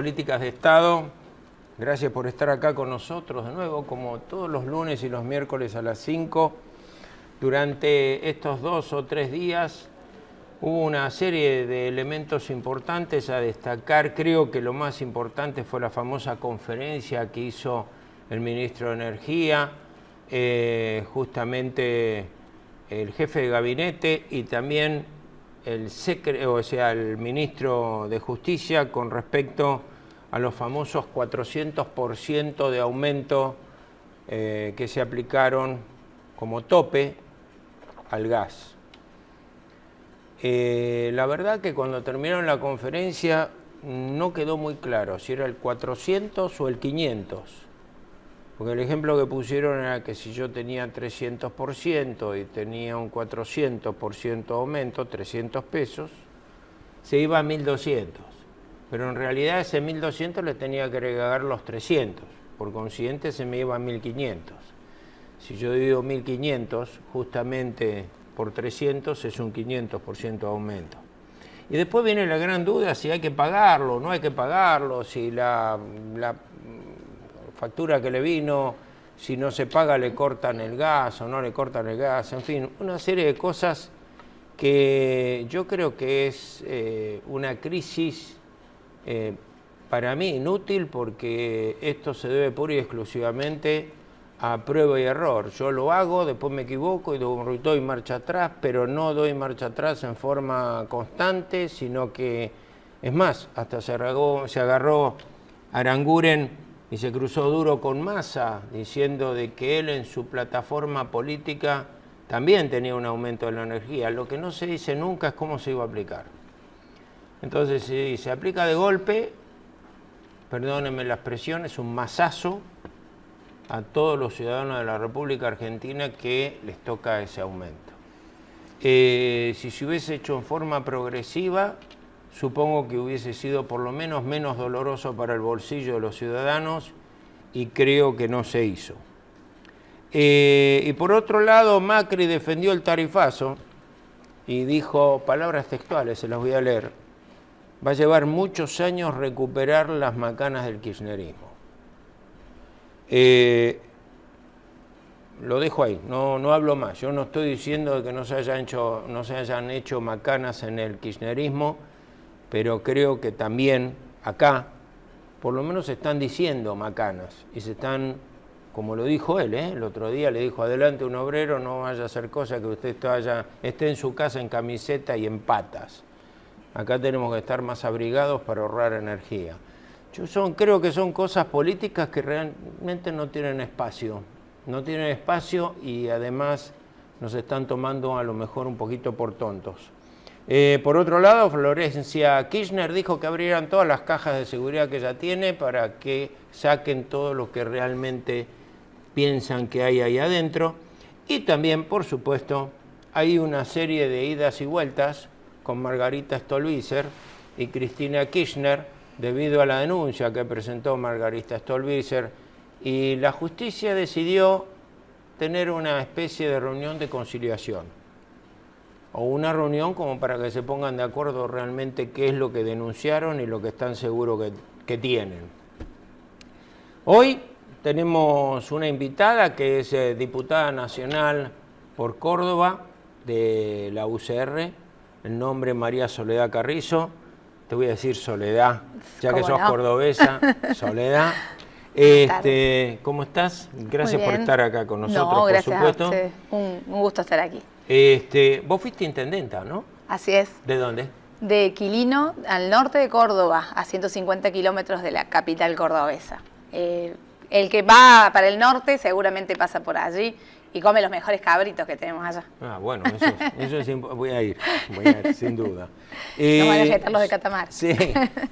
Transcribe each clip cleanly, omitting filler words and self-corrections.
Políticas de Estado. Gracias por estar acá con nosotros de nuevo, como todos los lunes y los miércoles a las 5. Durante estos 2 o 3 días hubo una serie de elementos importantes a destacar. Creo que lo más importante fue la famosa conferencia que hizo el ministro de Energía, justamente el jefe de gabinete y también el ministro de Justicia con respecto a los famosos 400% de aumento que se aplicaron como tope al gas. La verdad que cuando terminaron la conferencia no quedó muy claro si era el 400 o el 500. Porque el ejemplo que pusieron era que si yo tenía 300% y tenía un 400% aumento, 300 pesos, se iba a 1.200. Pero en realidad ese 1.200 le tenía que agregar los 300. Por consiguiente se me iba a 1.500. Si yo divido 1.500 justamente por 300 es un 500% de aumento. Y después viene la gran duda si hay que pagarlo o no hay que pagarlo, si la factura que le vino, si no se paga le cortan el gas o no le cortan el gas, en fin, una serie de cosas que yo creo que es una crisis para mí inútil, porque esto se debe pura y exclusivamente a prueba y error. Yo lo hago, después me equivoco y doy marcha atrás, pero no doy marcha atrás en forma constante, sino que, es más, hasta se agarró Aranguren y se cruzó duro con Massa, diciendo de que él en su plataforma política también tenía un aumento de la energía. Lo que no se dice nunca es cómo se iba a aplicar. Entonces, si se aplica de golpe, perdónenme la expresión, es un mazazo a todos los ciudadanos de la República Argentina que les toca ese aumento. Si se hubiese hecho en forma progresiva, supongo que hubiese sido por lo menos menos doloroso para el bolsillo de los ciudadanos, y creo que no se hizo. Y por otro lado, Macri defendió el tarifazo y dijo, palabras textuales, se las voy a leer: va a llevar muchos años recuperar las macanas del kirchnerismo. Lo dejo ahí, no hablo más. Yo no estoy diciendo que no se hayan hecho macanas en el kirchnerismo, pero creo que también acá, por lo menos se están diciendo macanas, y se están, como lo dijo él, el otro día le dijo, adelante un obrero, no vaya a hacer cosa que usted esté en su casa en camiseta y en patas. Acá tenemos que estar más abrigados para ahorrar energía. Creo que son cosas políticas que realmente no tienen espacio. No tienen espacio y además nos están tomando a lo mejor un poquito por tontos. Por otro lado, Florencia Kirchner dijo que abrieran todas las cajas de seguridad que ella tiene para que saquen todo lo que realmente piensan que hay ahí adentro. Y también, por supuesto, hay una serie de idas y vueltas con Margarita Stolbizer y Cristina Kirchner debido a la denuncia que presentó Margarita Stolbizer, y la justicia decidió tener una especie de reunión de conciliación, o una reunión como para que se pongan de acuerdo realmente qué es lo que denunciaron y lo que están seguros que tienen. Hoy tenemos una invitada que es diputada nacional por Córdoba de la UCR, el nombre María Soledad Carrizo. Te voy a decir Soledad, ya que sos cordobesa, Soledad. ¿Cómo estás? Gracias por estar acá con nosotros, gracias, por supuesto. A usted. Un gusto estar aquí. Vos fuiste intendenta, ¿no? Así es. ¿De dónde? De Quilino, al norte de Córdoba, a 150 kilómetros de la capital cordobesa. El que va para el norte seguramente pasa por allí y come los mejores cabritos que tenemos allá. Bueno, eso voy a ir, sin duda. No van a llegar los de Catamarca. Sí.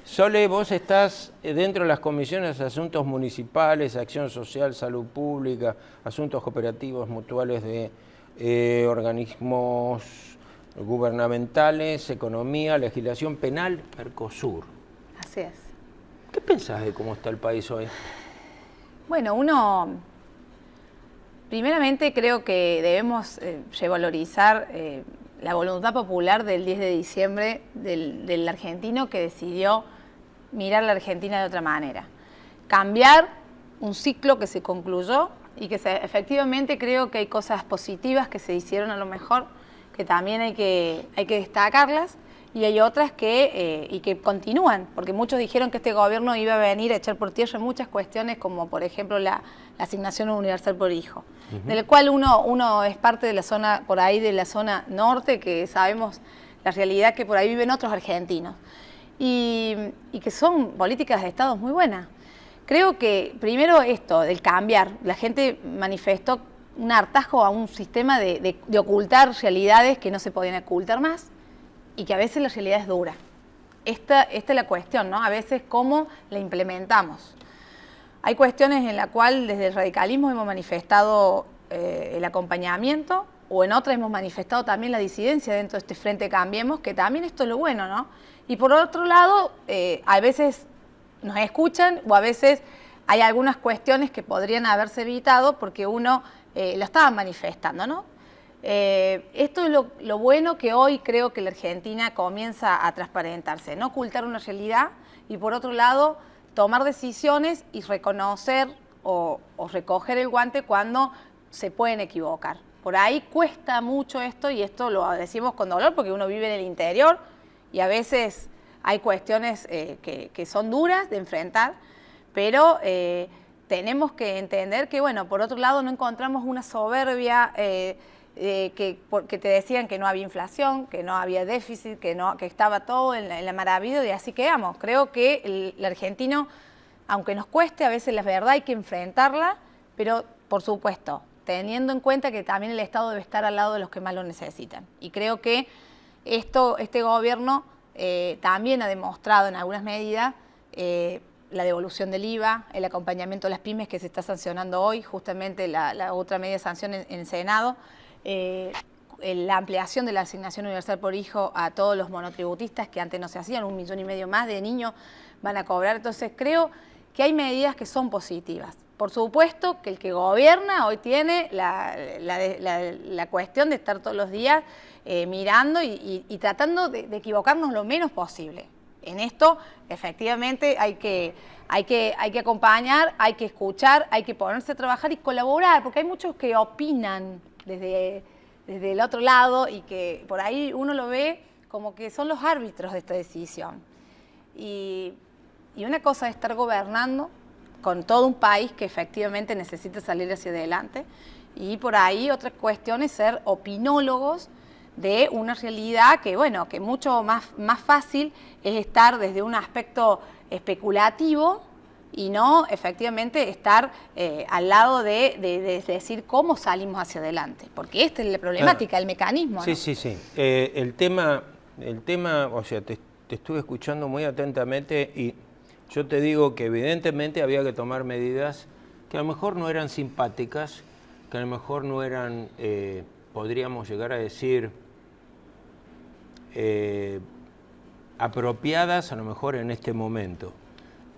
Sole, vos estás dentro de las comisiones de Asuntos Municipales, Acción Social, Salud Pública, Asuntos Cooperativos, Mutuales de organismos gubernamentales, Economía, Legislación Penal, Mercosur. Así es. ¿Qué pensás de cómo está el país hoy? Bueno, primeramente creo que debemos revalorizar la voluntad popular del 10 de diciembre del argentino, que decidió mirar la Argentina de otra manera. Cambiar un ciclo que se concluyó y que efectivamente creo que hay cosas positivas que se hicieron a lo mejor, que también hay que destacarlas, y hay otras que continúan, porque muchos dijeron que este gobierno iba a venir a echar por tierra muchas cuestiones, como por ejemplo la asignación universal por hijo, del cual uno es parte de la zona, por ahí de la zona norte, que sabemos la realidad que por ahí viven otros argentinos, y que son políticas de Estado muy buenas. Creo que primero esto, del cambiar, la gente manifestó un hartazgo a un sistema de ocultar realidades que no se podían ocultar más, y que a veces la realidad es dura. Esta es la cuestión, ¿no? A veces cómo la implementamos. Hay cuestiones en las cuales desde el radicalismo hemos manifestado el acompañamiento, o en otras hemos manifestado también la disidencia dentro de este Frente Cambiemos, que también esto es lo bueno, ¿no? Y por otro lado, a veces nos escuchan, o a veces hay algunas cuestiones que podrían haberse evitado porque uno lo estaba manifestando, ¿no? Esto es lo bueno, que hoy creo que la Argentina comienza a transparentarse, no ocultar una realidad, y por otro lado tomar decisiones y reconocer o recoger el guante cuando se pueden equivocar. Por ahí cuesta mucho esto, y esto lo decimos con dolor porque uno vive en el interior y a veces hay cuestiones que son duras de enfrentar, pero tenemos que entender que, bueno, por otro lado no encontramos una soberbia que te decían que no había inflación, que no había déficit, que estaba todo en la maravilla, y así quedamos. Creo que el argentino, aunque nos cueste, a veces la verdad hay que enfrentarla, pero por supuesto, teniendo en cuenta que también el Estado debe estar al lado de los que más lo necesitan. Y creo que este gobierno también ha demostrado en algunas medidas la devolución del IVA, el acompañamiento a las pymes que se está sancionando hoy, justamente la otra media sanción en el Senado, la ampliación de la asignación universal por hijo a todos los monotributistas que antes no se hacían, 1,5 millones más de niños van a cobrar. Entonces creo que hay medidas que son positivas. Por supuesto que el que gobierna hoy tiene la cuestión de estar todos los días mirando y tratando de equivocarnos lo menos posible. En esto, efectivamente, hay que acompañar, hay que escuchar, hay que ponerse a trabajar y colaborar, porque hay muchos que opinan desde el otro lado y que por ahí uno lo ve como que son los árbitros de esta decisión. Y una cosa es estar gobernando con todo un país que efectivamente necesita salir hacia adelante, y por ahí otra cuestión es ser opinólogos de una realidad que, bueno, que mucho más fácil es estar desde un aspecto especulativo y no efectivamente estar al lado de decir cómo salimos hacia adelante, porque esta es la problemática, el mecanismo, ¿no? Sí, sí, sí. El tema, o sea, te estuve escuchando muy atentamente, y yo te digo que evidentemente había que tomar medidas que a lo mejor no eran simpáticas, que a lo mejor no eran, podríamos llegar a decir, apropiadas a lo mejor en este momento.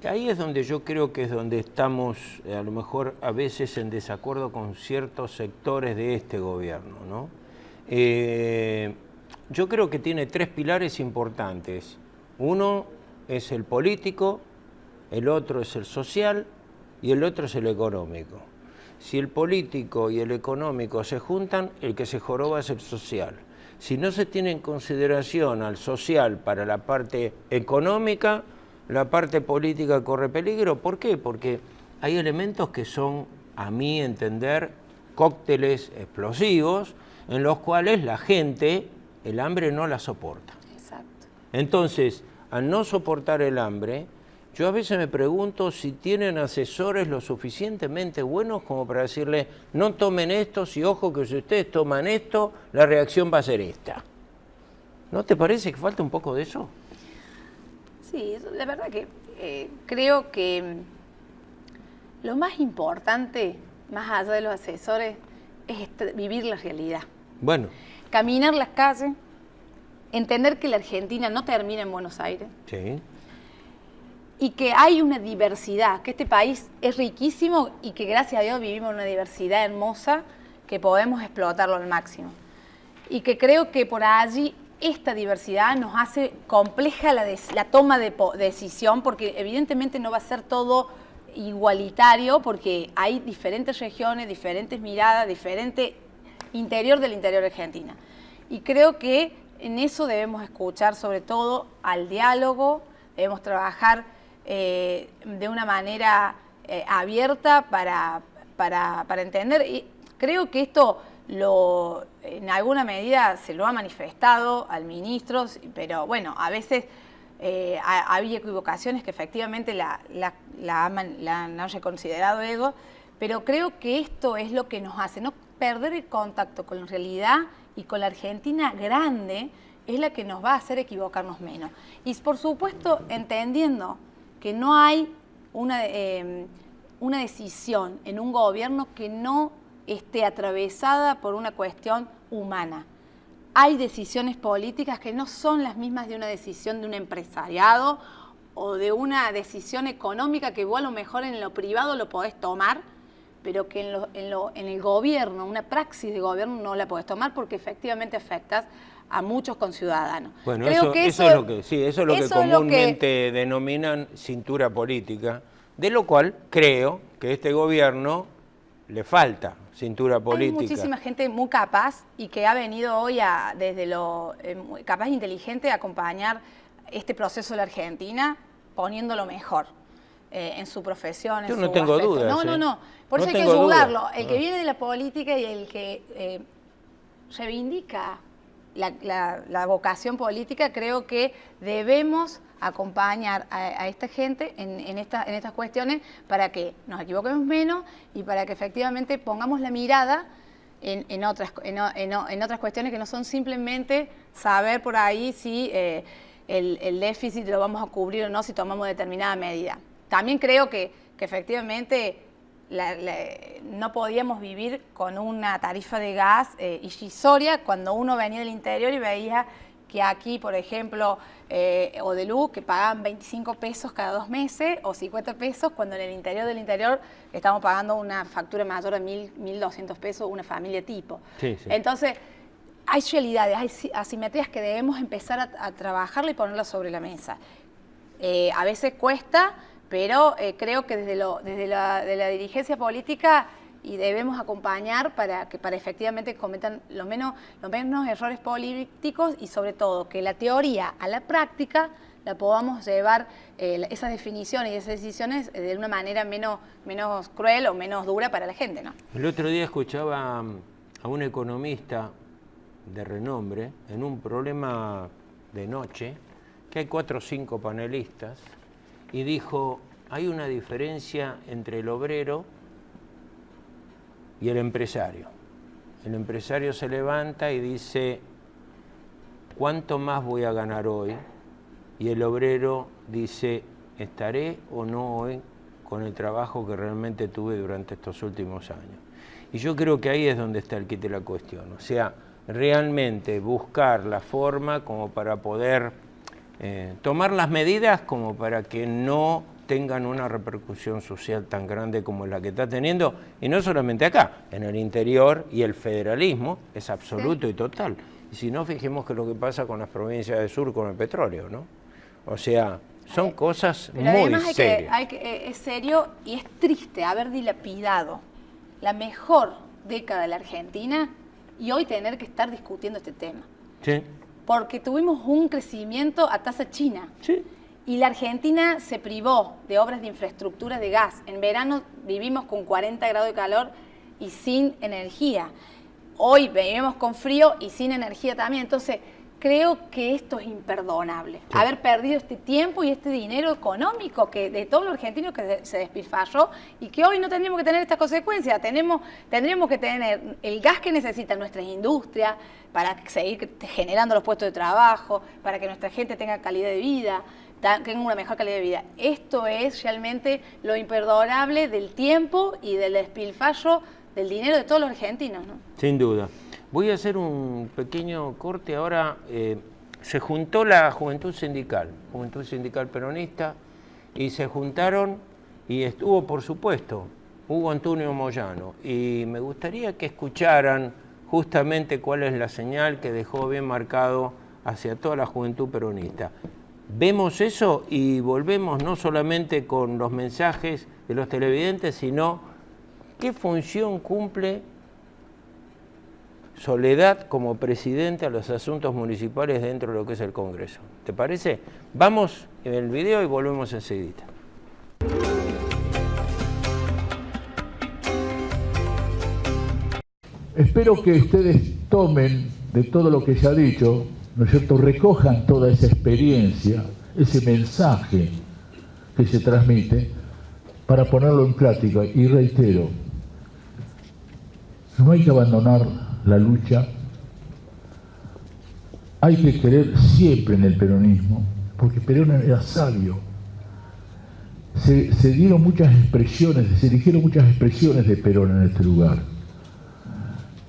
Ahí es donde yo creo que es donde estamos a lo mejor a veces en desacuerdo con ciertos sectores de este gobierno, ¿no? Yo creo que tiene 3 pilares importantes. Uno es el político, el otro es el social y el otro es el económico. Si el político y el económico se juntan, el que se joroba es el social. Si no se tiene en consideración al social para la parte económica, la parte política corre peligro. ¿Por qué? Porque hay elementos que son, a mi entender, cócteles explosivos en los cuales la gente, el hambre no la soporta. Exacto. Entonces, al no soportar el hambre, yo a veces me pregunto si tienen asesores lo suficientemente buenos como para decirle, no tomen esto, y ojo que si ustedes toman esto, la reacción va a ser esta. ¿No te parece que falta un poco de eso? Sí, la verdad que creo que lo más importante, más allá de los asesores, es vivir la realidad. Bueno. Caminar las calles, entender que la Argentina no termina en Buenos Aires. Sí. Y que hay una diversidad, que este país es riquísimo y que gracias a Dios vivimos en una diversidad hermosa que podemos explotarlo al máximo. Y que creo que por allí esta diversidad nos hace compleja la toma de decisión, porque evidentemente no va a ser todo igualitario, porque hay diferentes regiones, diferentes miradas, diferente interior del interior de Argentina. Y creo que en eso debemos escuchar sobre todo al diálogo, debemos trabajar de una manera abierta para entender. Y creo que esto en alguna medida se lo ha manifestado al ministro, pero bueno, a veces había equivocaciones que efectivamente la han reconsiderado ellos, pero creo que esto es lo que nos hace no perder el contacto con la realidad, y con la Argentina grande es la que nos va a hacer equivocarnos menos. Y por supuesto entendiendo que no hay una decisión en un gobierno que no esté atravesada por una cuestión humana. Hay decisiones políticas que no son las mismas de una decisión de un empresariado o de una decisión económica que vos a lo mejor en lo privado lo podés tomar, pero que en el gobierno, una praxis de gobierno no la podés tomar porque efectivamente afectas a muchos conciudadanos. Bueno, eso es lo que comúnmente denominan cintura política, de lo cual creo que este gobierno le falta cintura política. Hay muchísima gente muy capaz y que ha venido hoy desde lo capaz e inteligente a acompañar este proceso de la Argentina poniéndolo mejor en su profesión. Yo no tengo dudas. No. Por eso hay que ayudarlo. El que viene de la política y el que reivindica la vocación política, creo que debemos acompañar a esta gente en estas cuestiones para que nos equivoquemos menos y para que efectivamente pongamos la mirada en otras cuestiones que no son simplemente saber por ahí si el déficit lo vamos a cubrir o no si tomamos determinada medida. También creo que efectivamente no podíamos vivir con una tarifa de gas irrisoria cuando uno venía del interior y veía que aquí, por ejemplo, o de luz, que pagaban 25 pesos cada 2 meses o 50 pesos, cuando en el interior del interior estamos pagando una factura mayor de 1.200 pesos una familia tipo. Sí. Entonces, hay realidades, hay asimetrías que debemos empezar a trabajarla y ponerlas sobre la mesa. A veces cuesta, pero creo que desde la dirigencia política y debemos acompañar para efectivamente cometan los menos errores políticos y sobre todo que la teoría a la práctica la podamos llevar esas definiciones y esas decisiones de una manera menos cruel o menos dura para la gente, ¿no? El otro día escuchaba a un economista de renombre en un programa de noche, que hay 4 o 5 panelistas, y dijo, hay una diferencia entre el obrero y el empresario. El empresario se levanta y dice, ¿cuánto más voy a ganar hoy? Y el obrero dice, ¿estaré o no hoy con el trabajo que realmente tuve durante estos últimos años? Y yo creo que ahí es donde está el quid de la cuestión. O sea, realmente buscar la forma como para poder tomar las medidas como para que no tengan una repercusión social tan grande como la que está teniendo, y no solamente acá, en el interior, y el federalismo es absoluto y total. Y si no, fijemos que lo que pasa con las provincias del sur con el petróleo, ¿no? O sea, son cosas muy serias. Es serio y es triste haber dilapidado la mejor década de la Argentina y hoy tener que estar discutiendo este tema. Sí. Porque tuvimos un crecimiento a tasa china. Sí. Y la Argentina se privó de obras de infraestructura de gas. En verano vivimos con 40 grados de calor y sin energía. Hoy vivimos con frío y sin energía también. Entonces, creo que esto es imperdonable. Sí. Haber perdido este tiempo y este dinero económico de todos los argentinos que se despilfarró y que hoy no tendríamos que tener estas consecuencias. Tendríamos que tener el gas que necesitan nuestras industrias para seguir generando los puestos de trabajo, para que nuestra gente tenga calidad de vida, tengan una mejor calidad de vida. Esto es realmente lo imperdonable del tiempo y del despilfarro del dinero de todos los argentinos, ¿no? Sin duda. Voy a hacer un pequeño corte. Ahora se juntó la Juventud Sindical Peronista, y se juntaron y estuvo, por supuesto, Hugo Antonio Moyano. Y me gustaría que escucharan justamente cuál es la señal que dejó bien marcado hacia toda la juventud peronista. Vemos eso y volvemos no solamente con los mensajes de los televidentes, sino qué función cumple Soledad como presidente a los asuntos municipales dentro de lo que es el Congreso. ¿Te parece? Vamos en el video y volvemos enseguida. Espero que ustedes tomen de todo lo que se ha dicho, ¿no es cierto?, recojan toda esa experiencia, ese mensaje que se transmite, para ponerlo en práctica. Y reitero, no hay que abandonar la lucha, hay que creer siempre en el peronismo, porque Perón era sabio. Se dieron muchas expresiones, se dijeron muchas expresiones de Perón en este lugar.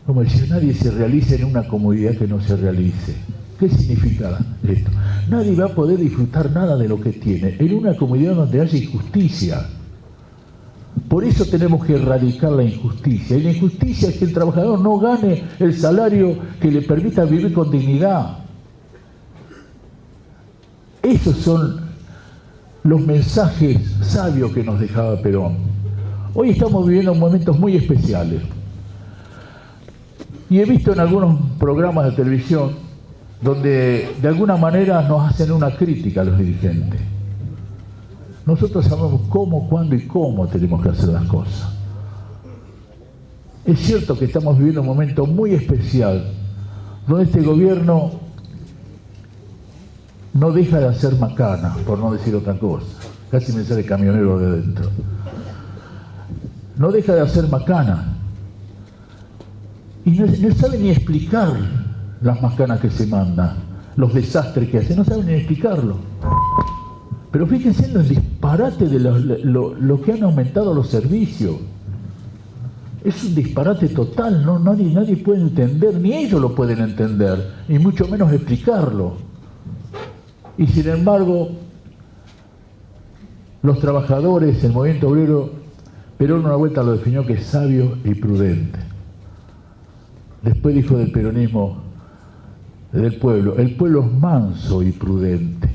Como decía, nadie se realiza en una comodidad que no se realice. ¿Qué significa esto? Nadie va a poder disfrutar nada de lo que tiene en una comunidad donde haya injusticia. Por eso tenemos que erradicar la injusticia. Y la injusticia es que el trabajador no gane el salario que le permita vivir con dignidad. Esos son los mensajes sabios que nos dejaba Perón. Hoy estamos viviendo momentos muy especiales. Y he visto en algunos programas de televisión donde de alguna manera nos hacen una crítica a los dirigentes. Nosotros sabemos cómo, cuándo y cómo tenemos que hacer las cosas. Es cierto que estamos viviendo un momento muy especial, donde este gobierno no deja de hacer macana, por no decir otra cosa. Casi me sale camionero de dentro. No deja de hacer macana. Y no sabe ni explicar las macanas que se mandan, los desastres que hace, no sabe ni explicarlo. Pero fíjense en el disparate de lo que han aumentado los servicios. Es un disparate total, ¿no? Nadie puede entender, ni ellos lo pueden entender, ni mucho menos explicarlo. Y sin embargo, los trabajadores, el movimiento obrero, Perón una vuelta lo definió que es sabio y prudente. Después dijo del peronismo, del pueblo, el pueblo es manso y prudente.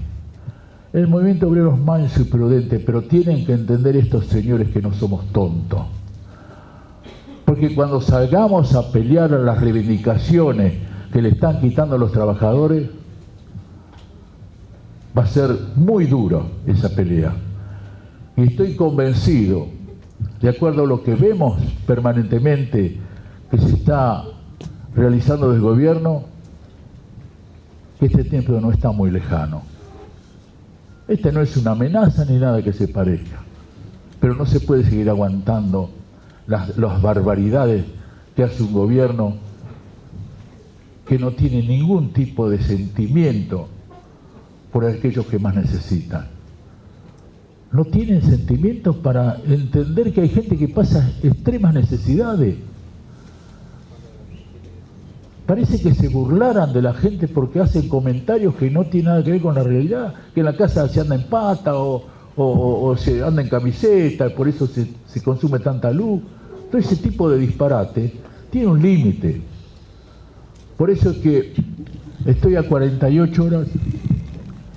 El movimiento obrero es manso y prudente, pero tienen que entender estos señores que no somos tontos. Porque cuando salgamos a pelear a las reivindicaciones que le están quitando a los trabajadores, va a ser muy duro esa pelea. Y estoy convencido, de acuerdo a lo que vemos permanentemente que se está realizando del gobierno, que este tiempo no está muy lejano. Este no es una amenaza ni nada que se parezca, pero no se puede seguir aguantando las barbaridades que hace un gobierno que no tiene ningún tipo de sentimiento por aquellos que más necesitan. No tienen sentimientos para entender que hay gente que pasa extremas necesidades. Parece que se burlaran de la gente porque hacen comentarios que no tienen nada que ver con la realidad, que en la casa se anda en pata o se anda en camiseta, por eso se consume tanta luz. Todo ese tipo de disparate tiene un límite. Por eso es que estoy a 48 horas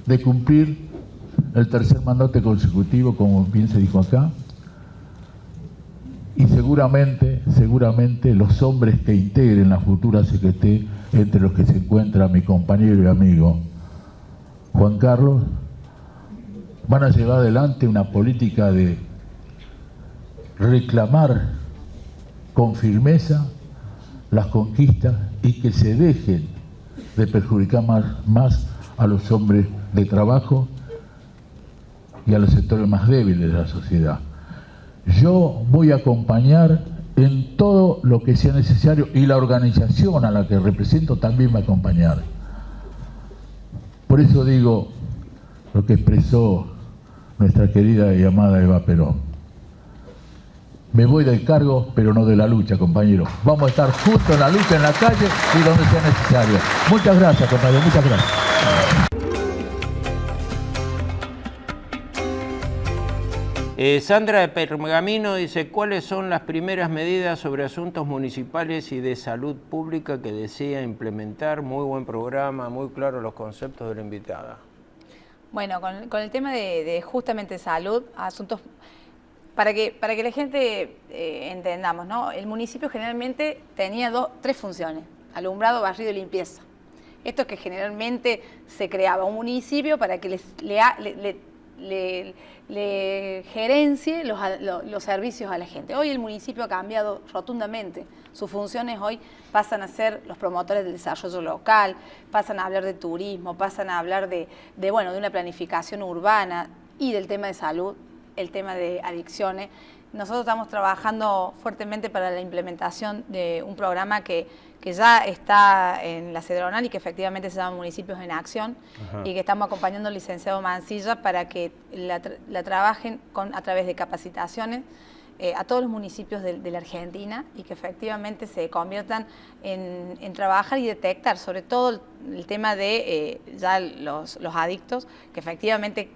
de cumplir el tercer mandato consecutivo, como bien se dijo acá. Y seguramente los hombres que integren la futura CGT, entre los que se encuentra mi compañero y amigo Juan Carlos, van a llevar adelante una política de reclamar con firmeza las conquistas y que se dejen de perjudicar más a los hombres de trabajo y a los sectores más débiles de la sociedad. Yo voy a acompañar en todo lo que sea necesario y la organización a la que represento también va a acompañar. Por eso digo lo que expresó nuestra querida y amada Eva Perón. Me voy del cargo, pero no de la lucha, compañero. Vamos a estar justo en la lucha, en la calle y donde sea necesario. Muchas gracias, compañero, muchas gracias. Sandra de Pergamino dice, ¿cuáles son las primeras medidas sobre asuntos municipales y de salud pública que desea implementar? Muy buen programa, muy claros los conceptos de la invitada. Bueno, con el tema de justamente salud, asuntos, para que la gente entendamos, ¿no? El municipio generalmente tenía tres funciones: alumbrado, barrido y limpieza. Esto es que generalmente se creaba un municipio para que le gerencie los servicios a la gente. Hoy el municipio ha cambiado rotundamente. Sus funciones hoy pasan a ser los promotores del desarrollo local, pasan a hablar de turismo, pasan a hablar de una planificación urbana y del tema de salud, el tema de adicciones. Nosotros estamos trabajando fuertemente para la implementación de un programa que ya está en la Cedronal y que efectivamente se llama Municipios en Acción. Ajá. Y que estamos acompañando al licenciado Mancilla para que la trabajen a través de capacitaciones a todos los municipios de la Argentina y que efectivamente se conviertan en trabajar y detectar sobre todo el tema de ya los adictos, que efectivamente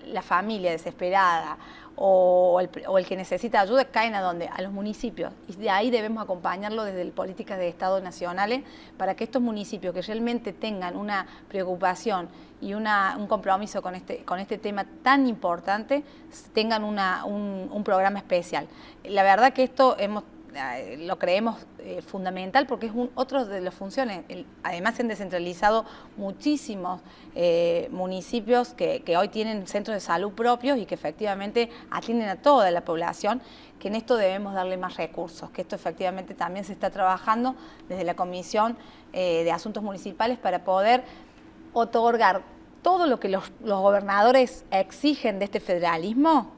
la familia desesperada o el que necesita ayuda caen a los municipios, y de ahí debemos acompañarlo desde políticas de Estado nacionales para que estos municipios que realmente tengan una preocupación y un compromiso con este tema tan importante tengan un programa especial. La verdad que esto lo creemos fundamental porque es otro de las funciones. Además se han descentralizado muchísimos municipios que hoy tienen centros de salud propios y que efectivamente atienden a toda la población, que en esto debemos darle más recursos, que esto efectivamente también se está trabajando desde la Comisión de Asuntos Municipales para poder otorgar todo lo que los gobernadores exigen de este federalismo.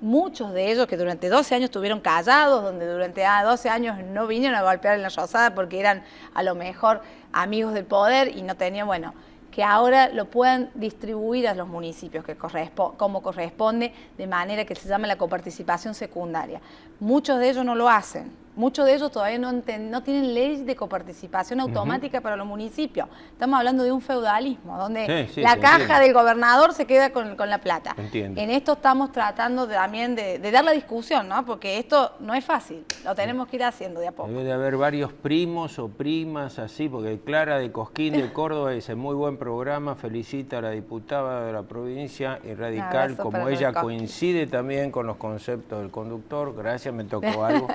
Muchos de ellos que durante 12 años estuvieron callados, donde durante 12 años no vinieron a golpear en la Rosada porque eran a lo mejor amigos del poder y no tenían, que ahora lo puedan distribuir a los municipios como corresponde, de manera que se llama la coparticipación secundaria. Muchos de ellos no lo hacen. Muchos de ellos todavía no tienen ley de coparticipación automática para los municipios. Estamos hablando de un feudalismo, donde la caja del gobernador se queda con la plata. Entiendo. En esto estamos tratando también de dar la discusión, ¿no? Porque esto no es fácil, lo tenemos que ir haciendo de a poco. Debe de haber varios primos o primas así, porque Clara de Cosquín de Córdoba dice, muy buen programa, felicita a la diputada de la provincia y radical, como ella coincide también con los conceptos del conductor. Gracias, me tocó algo.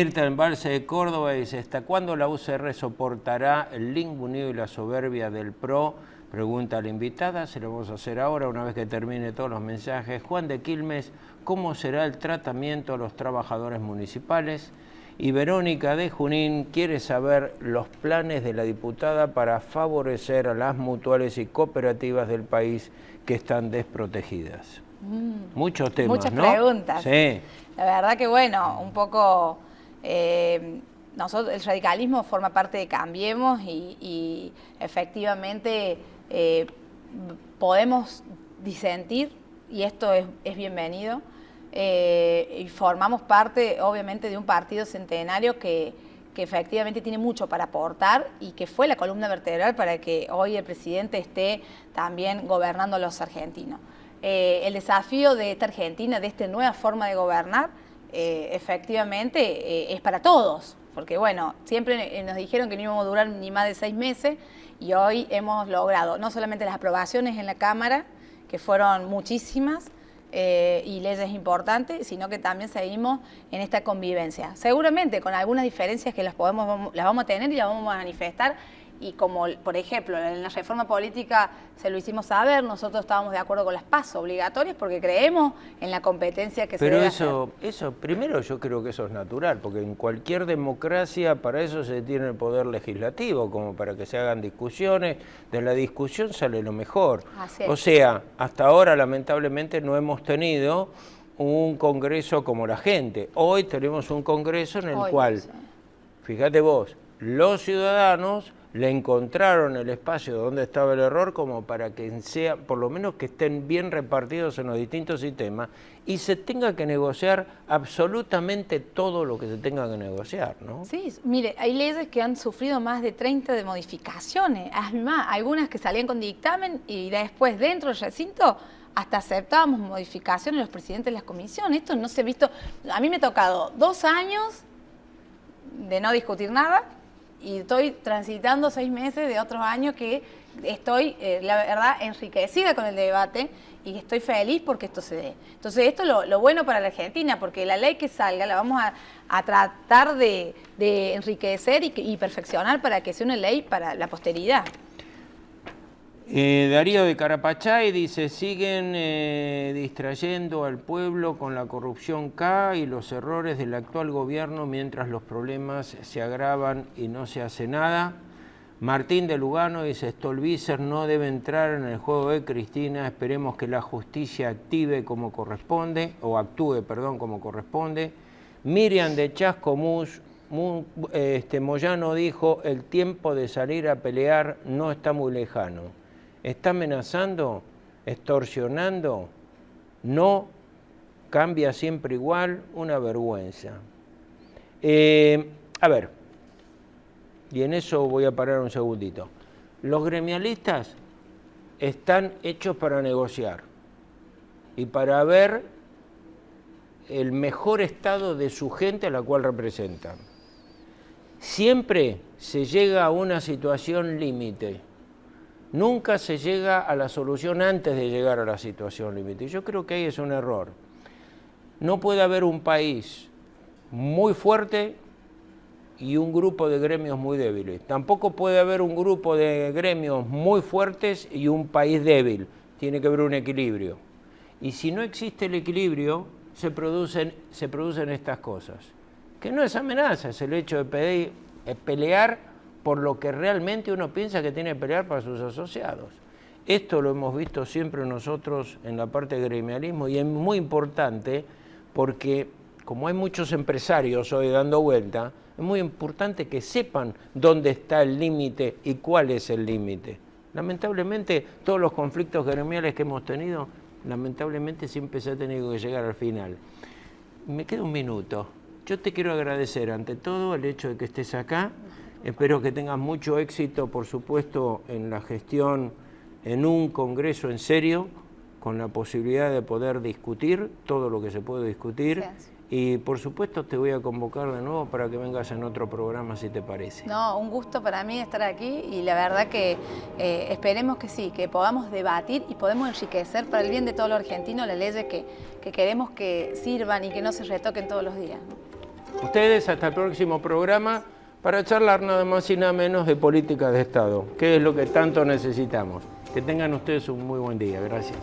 Mirta Embalse de Córdoba dice, ¿hasta cuándo la UCR soportará el link unido y la soberbia del PRO? Pregunta a la invitada, se lo vamos a hacer ahora, una vez que termine todos los mensajes. Juan de Quilmes, ¿cómo será el tratamiento a los trabajadores municipales? Y Verónica de Junín quiere saber los planes de la diputada para favorecer a las mutuales y cooperativas del país que están desprotegidas. Muchos temas, muchas ¿no? Preguntas. Sí. La verdad que un poco... nosotros, el radicalismo forma parte de Cambiemos y efectivamente podemos disentir y esto es bienvenido y formamos parte obviamente de un partido centenario que efectivamente tiene mucho para aportar y que fue la columna vertebral para que hoy el presidente esté también gobernando a los argentinos. El desafío de esta Argentina, de esta nueva forma de gobernar, efectivamente es para todos, porque siempre nos dijeron que no íbamos a durar ni más de 6 meses y hoy hemos logrado no solamente las aprobaciones en la Cámara, que fueron muchísimas y leyes importantes, sino que también seguimos en esta convivencia, seguramente con algunas diferencias que las vamos a tener y las vamos a manifestar. Y como, por ejemplo, en la reforma política se lo hicimos saber, nosotros estábamos de acuerdo con las PASO obligatorias porque creemos en la competencia que se debe hacer. Pero eso, primero yo creo que eso es natural, porque en cualquier democracia para eso se tiene el poder legislativo, como para que se hagan discusiones, de la discusión sale lo mejor. O sea, hasta ahora lamentablemente no hemos tenido un congreso como la gente. Hoy tenemos un congreso en el cual, fíjate vos, los ciudadanos le encontraron el espacio donde estaba el error como para que sea, por lo menos que estén bien repartidos en los distintos sistemas y se tenga que negociar absolutamente todo lo que se tenga que negociar, ¿no? Sí, mire, hay leyes que han sufrido más de 30 de modificaciones, además, algunas que salían con dictamen y después dentro del recinto hasta aceptábamos modificaciones los presidentes de las comisiones. Esto no se ha visto. A mí me ha tocado 2 años de no discutir nada y estoy transitando 6 meses de otros años que estoy, la verdad, enriquecida con el debate y estoy feliz porque esto se dé. Entonces, esto es lo bueno para la Argentina, porque la ley que salga la vamos a tratar de enriquecer y perfeccionar para que sea una ley para la posteridad. Darío de Carapachay dice, siguen distrayendo al pueblo con la corrupción K y los errores del actual gobierno mientras los problemas se agravan y no se hace nada. Martín de Lugano dice, Stolbizer no debe entrar en el juego de Cristina, esperemos que la justicia actúe como corresponde. Miriam de Chascomús, Moyano dijo, el tiempo de salir a pelear no está muy lejano. Está amenazando, extorsionando, no cambia siempre igual, una vergüenza. A ver, y en eso voy a parar un segundito. Los gremialistas están hechos para negociar y para ver el mejor estado de su gente a la cual representan. Siempre se llega a una situación límite. Nunca se llega a la solución antes de llegar a la situación límite. Y yo creo que ahí es un error. No puede haber un país muy fuerte y un grupo de gremios muy débiles. Tampoco puede haber un grupo de gremios muy fuertes y un país débil. Tiene que haber un equilibrio. Y si no existe el equilibrio, se producen estas cosas. Que no es amenaza, es el hecho de pelear por lo que realmente uno piensa que tiene que pelear para sus asociados. Esto lo hemos visto siempre nosotros en la parte de gremialismo y es muy importante porque como hay muchos empresarios hoy dando vuelta, es muy importante que sepan dónde está el límite y cuál es el límite. Lamentablemente, todos los conflictos gremiales que hemos tenido, lamentablemente siempre se ha tenido que llegar al final. Me queda un minuto. Yo te quiero agradecer ante todo el hecho de que estés acá. Espero que tengas mucho éxito, por supuesto, en la gestión en un congreso en serio, con la posibilidad de poder discutir todo lo que se puede discutir. Gracias. Y, por supuesto, te voy a convocar de nuevo para que vengas en otro programa, si te parece. No, un gusto para mí estar aquí y la verdad que esperemos que sí, que podamos debatir y podemos enriquecer para el bien de todos los argentinos las leyes que queremos que sirvan y que no se retoquen todos los días. Ustedes, hasta el próximo programa, para charlar nada más y nada menos de política de Estado, que es lo que tanto necesitamos. Que tengan ustedes un muy buen día. Gracias.